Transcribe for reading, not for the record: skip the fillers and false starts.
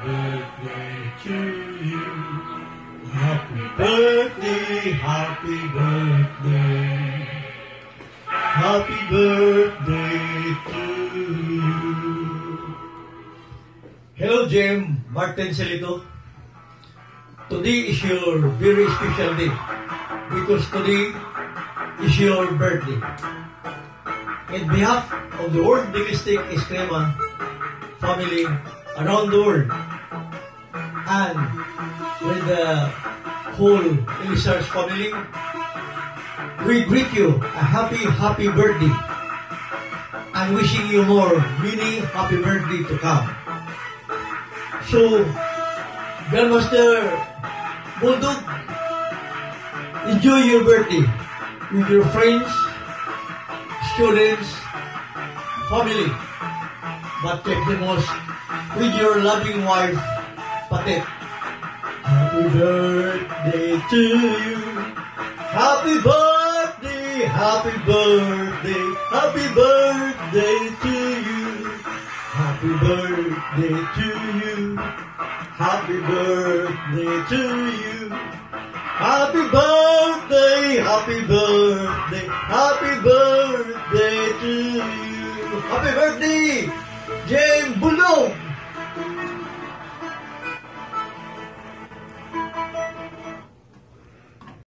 birthday to you. Happy birthday, happy birthday. Happy birthday to you. Hello, Jim. Martin Celito. Today is your very special day because today is your birthday. In behalf of the World Digestic Extrema family around the world and with the whole Elisar's family, we greet you a happy birthday and wishing you more many happy birthday to come. So, Grandmaster Bulldog, enjoy your birthday with your friends, students, family, but take the most with your loving wife, Patet. Happy birthday to you. Happy birthday, happy birthday, happy birthday to you. Happy birthday to you. Happy birthday to you. Happy birthday, happy birthday, happy birthday to you. Happy birthday, James Bulldog!